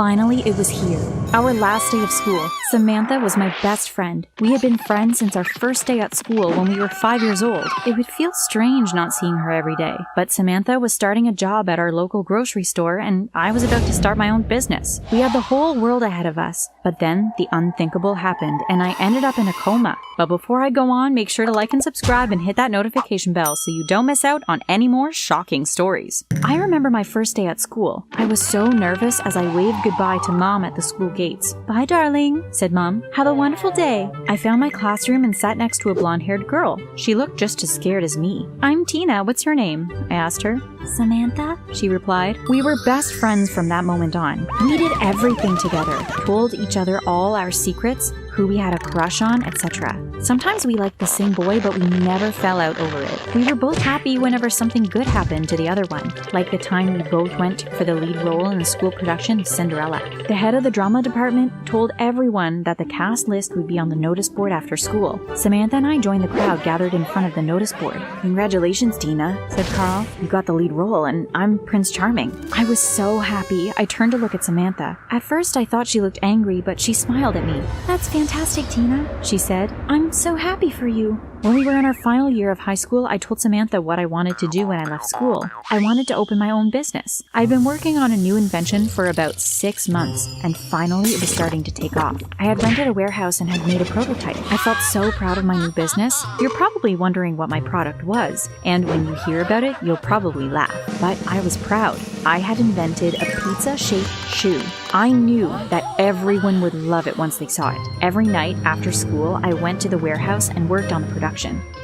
Finally, it was here. Our last day of school. Samantha was my best friend. We had been friends since our first day at school when we were 5 years old. It would feel strange not seeing her every day. But Samantha was starting a job at our local grocery store, and I was about to start my own business. We had the whole world ahead of us. But then the unthinkable happened, and I ended up in a coma. But before I go on, make sure to like and subscribe and hit that notification bell so you don't miss out on any more shocking stories. I remember my first day at school. I was so nervous as I waved goodbye to Mom at the school gates. "Bye, darling," said Mom. "Have a wonderful day." I found my classroom and sat next to a blonde-haired girl. She looked just as scared as me. "I'm Tina. What's your name?" I asked her. "Samantha," she replied. We were best friends from that moment on. We did everything together, told each other all our secrets, who we had a crush on, etc. Sometimes we liked the same boy, but we never fell out over it. We were both happy whenever something good happened to the other one, like the time we both went for the lead role in the school production of Cinderella. The head of the drama department told everyone that the cast list would be on the notice board after school. Samantha and I joined the crowd gathered in front of the notice board. "Congratulations, Tina," said Carl. "You got the lead role, and I'm Prince Charming." I was so happy. I turned to look at Samantha. At first, I thought she looked angry, but she smiled at me. "That's fantastic, Tina," she said. "I'm so happy for you." When we were in our final year of high school, I told Samantha what I wanted to do when I left school. I wanted to open my own business. I'd been working on a new invention for about 6 months, and finally it was starting to take off. I had rented a warehouse and had made a prototype. I felt so proud of my new business. You're probably wondering what my product was, and when you hear about it, you'll probably laugh. But I was proud. I had invented a pizza-shaped shoe. I knew that everyone would love it once they saw it. Every night after school, I went to the warehouse and worked on the production.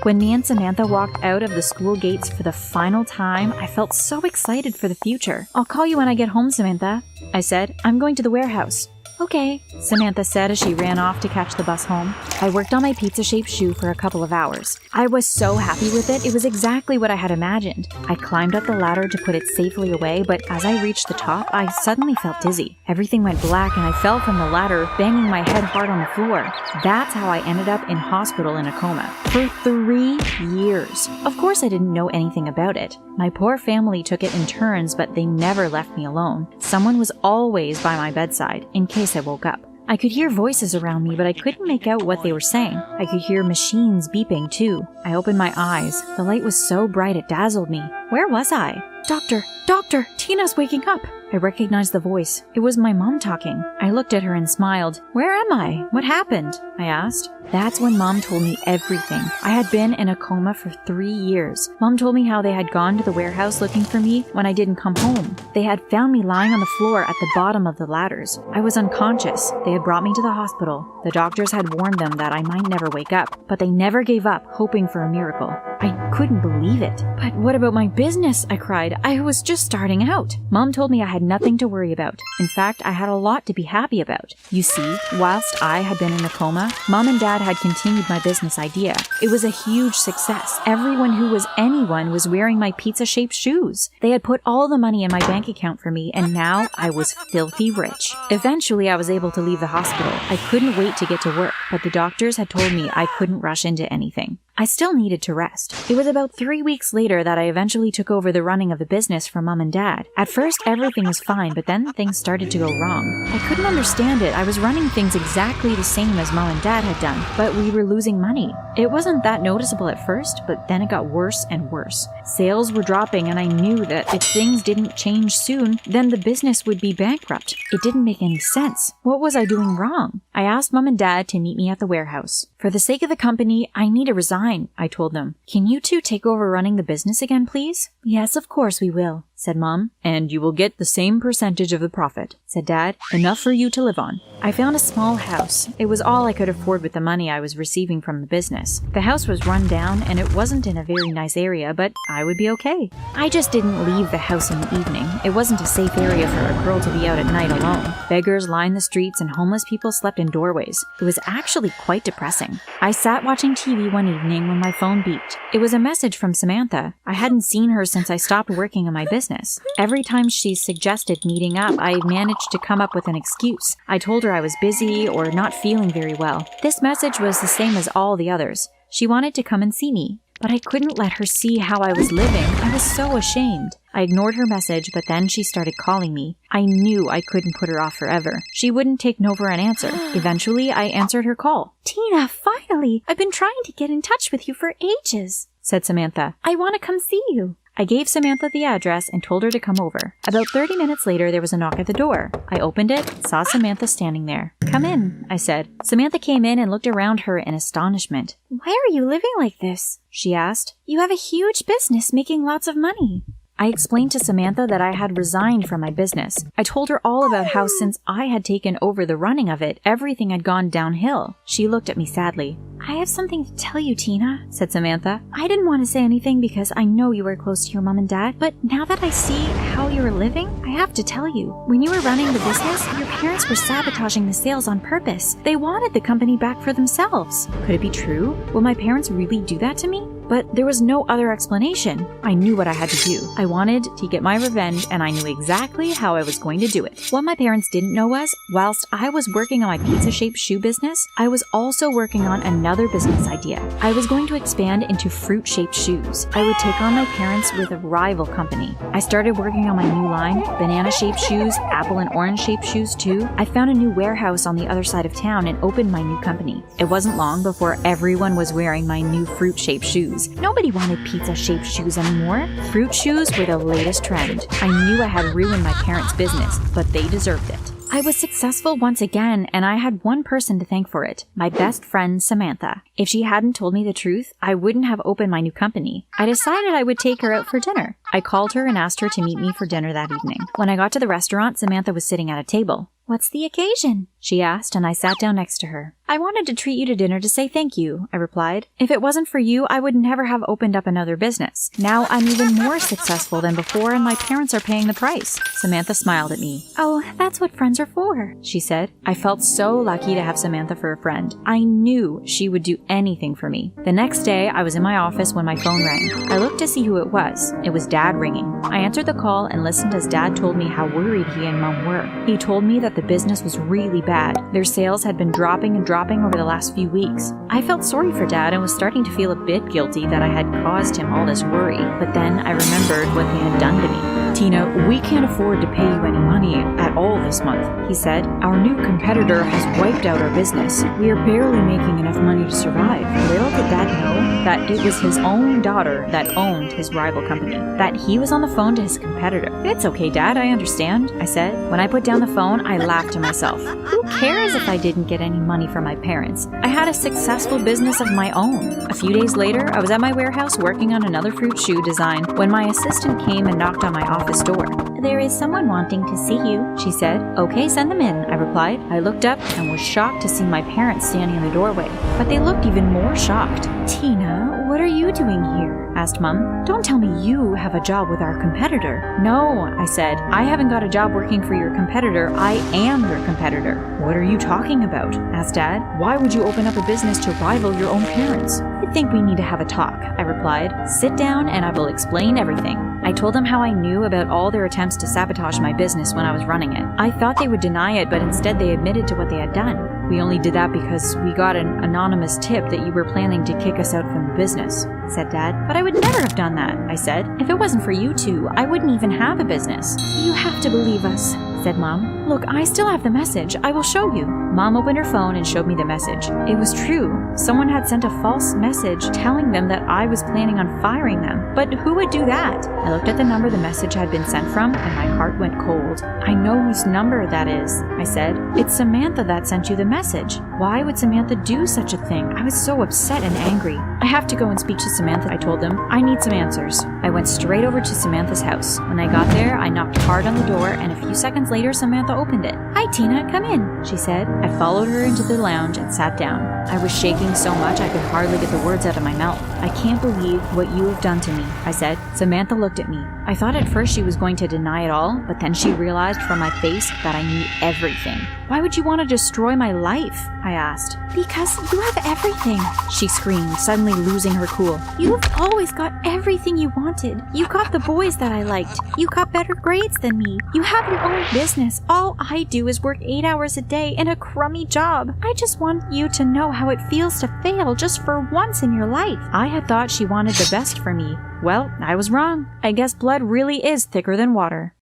When me and Samantha walked out of the school gates for the final time, I felt so excited for the future. "I'll call you when I get home, Samantha," I said. "I'm going to the warehouse." "Okay," Samantha said as she ran off to catch the bus home. I worked on my pizza-shaped shoe for a couple of hours. I was so happy with it. It was exactly what I had imagined. I climbed up the ladder to put it safely away, but as I reached the top, I suddenly felt dizzy. Everything went black and I fell from the ladder, banging my head hard on the floor. That's how I ended up in hospital in a coma. For 3 years. Of course, I didn't know anything about it. My poor family took it in turns, but they never left me alone. Someone was always by my bedside, in case I woke up. I could hear voices around me, but I couldn't make out what they were saying. I could hear machines beeping, too. I opened my eyes. The light was so bright it dazzled me. Where was I? Doctor, Tina's waking up!" I recognized the voice. It was my mom talking. I looked at her and smiled. "Where am I? What happened?" I asked. That's when Mom told me everything. I had been in a coma for 3 years. Mom told me how they had gone to the warehouse looking for me when I didn't come home. They had found me lying on the floor at the bottom of the ladders. I was unconscious. They had brought me to the hospital. The doctors had warned them that I might never wake up, but they never gave up, hoping for a miracle. I couldn't believe it. "But what about my business?" I cried. "I was just starting out." Mom told me I had nothing to worry about. In fact, I had a lot to be happy about. You see, whilst I had been in a coma, Mom and Dad had continued my business idea. It was a huge success. Everyone who was anyone was wearing my pizza-shaped shoes. They had put all the money in my bank account for me, and now I was filthy rich. Eventually, I was able to leave the hospital. I couldn't wait to get to work, but the doctors had told me I couldn't rush into anything. I still needed to rest. It was about 3 weeks later that I eventually took over the running of the business from Mom and Dad. At first, everything was fine, but then things started to go wrong. I couldn't understand it. I was running things exactly the same as Mom and Dad had done, but we were losing money. It wasn't that noticeable at first, but then it got worse and worse. Sales were dropping, and I knew that if things didn't change soon, then the business would be bankrupt. It didn't make any sense. What was I doing wrong? I asked Mom and Dad to meet me at the warehouse. "For the sake of the company, I need to resign," I told them. "Can you two take over running the business again, please?" "Yes, of course we will," said Mom. "And you will get the same percentage of the profit," said Dad. "Enough for you to live on." I found a small house. It was all I could afford with the money I was receiving from the business. The house was run down and it wasn't in a very nice area, but I would be okay. I just didn't leave the house in the evening. It wasn't a safe area for a girl to be out at night alone. Beggars lined the streets and homeless people slept in doorways. It was actually quite depressing. I sat watching TV one evening when my phone beeped. It was a message from Samantha. I hadn't seen her since I stopped working on my business. Every time she suggested meeting up, I managed to come up with an excuse. I told her I was busy or not feeling very well. This message was the same as all the others. She wanted to come and see me, but I couldn't let her see how I was living. I was so ashamed. I ignored her message, but then she started calling me. I knew I couldn't put her off forever. She wouldn't take no for an answer. Eventually, I answered her call. Tina, finally! I've been trying to get in touch with you for ages, said Samantha. I want to come see you. I gave Samantha the address and told her to come over. About 30 minutes later, there was a knock at the door. I opened it, saw Samantha standing there. Come in, I said. Samantha came in and looked around her in astonishment. Why are you living like this? She asked. You have a huge business making lots of money. I explained to Samantha that I had resigned from my business. I told her all about how since I had taken over the running of it, everything had gone downhill. She looked at me sadly. I have something to tell you, Tina, said Samantha. I didn't want to say anything because I know you were close to your mom and dad, but now that I see how you were living, I have to tell you. When you were running the business, your parents were sabotaging the sales on purpose. They wanted the company back for themselves. Could it be true? Will my parents really do that to me? But there was no other explanation. I knew what I had to do. I wanted to get my revenge, and I knew exactly how I was going to do it. What my parents didn't know was, whilst I was working on my pizza-shaped shoe business, I was also working on another business idea. I was going to expand into fruit-shaped shoes. I would take on my parents with a rival company. I started working on my new line, banana-shaped shoes, apple and orange-shaped shoes too. I found a new warehouse on the other side of town and opened my new company. It wasn't long before everyone was wearing my new fruit-shaped shoes. Nobody wanted pizza-shaped shoes anymore. Fruit shoes were the latest trend. I knew I had ruined my parents' business, but they deserved it. I was successful once again, and I had one person to thank for it, my best friend, Samantha. If she hadn't told me the truth, I wouldn't have opened my new company. I decided I would take her out for dinner. I called her and asked her to meet me for dinner that evening. When I got to the restaurant, Samantha was sitting at a table. What's the occasion? She asked, and I sat down next to her. I wanted to treat you to dinner to say thank you, I replied. If it wasn't for you, I would never have opened up another business. Now I'm even more successful than before, and my parents are paying the price. Samantha smiled at me. Oh, that's what friends are for, she said. I felt so lucky to have Samantha for a friend. I knew she would do anything for me. The next day, I was in my office when my phone rang. I looked to see who it was. It was Dad ringing. I answered the call and listened as Dad told me how worried he and Mom were. He told me that the business was really bad. Their sales had been dropping over the last few weeks. I felt sorry for Dad and was starting to feel a bit guilty that I had caused him all this worry, but then I remembered what they had done to me. Tina, we can't afford to pay you any money at all this month, he said. Our new competitor has wiped out our business. We are barely making enough money to survive. Little did Dad know that it was his own daughter that owned his rival company, that he was on the phone to his competitor. It's okay, Dad, I understand, I said. When I put down the phone, I laughed to myself. Who cares if I didn't get any money from my parents? I had a successful business of my own. A few days later, I was at my warehouse working on another fruit shoe design when my assistant came and knocked on my office door. There is someone wanting to see you, she said. Okay, send them in, I replied. I looked up and was shocked to see my parents standing in the doorway, but they looked even more shocked. Tina, what are you doing here? Asked Mom. Don't tell me you have a job with our competitor. No, I said. I haven't got a job working for your competitor. I am your competitor. What are you talking about? Asked Dad. Why would you open up a business to rival your own parents? I think we need to have a talk, I replied. Sit down and I will explain everything. I told them how I knew about all their attempts to sabotage my business when I was running it. I thought they would deny it, but instead they admitted to what they had done. We only did that because we got an anonymous tip that you were planning to kick us out from the business, said Dad. But I would never have done that, I said. If it wasn't for you two, I wouldn't even have a business. You have to believe us, said Mom. Look, I still have the message. I will show you. Mom opened her phone and showed me the message. It was true. Someone had sent a false message telling them that I was planning on firing them. But who would do that? I looked at the number the message had been sent from, and my heart went cold. I know whose number that is, I said. It's Samantha that sent you the message. Why would Samantha do such a thing? I was so upset and angry. I have to go and speak to Samantha, I told them. I need some answers. I went straight over to Samantha's house. When I got there, I knocked hard on the door, and a few seconds later, Samantha opened it. Hi, Tina, come in, she said. I followed her into the lounge and sat down. I was shaking so much I could hardly get the words out of my mouth. I can't believe what you have done to me, I said. Samantha looked at me. I thought at first she was going to deny it all, but then she realized from my face that I knew everything. Why would you want to destroy my life? I asked. Because you have everything, she screamed, suddenly losing her cool. You've always got everything you wanted. You got the boys that I liked. You got better grades than me. You have your own business. All I do is work 8 hours a day in a crummy job. I just want you to know how it feels to fail just for once in your life. I had thought she wanted the best for me, Well, I was wrong. I guess blood really is thicker than water.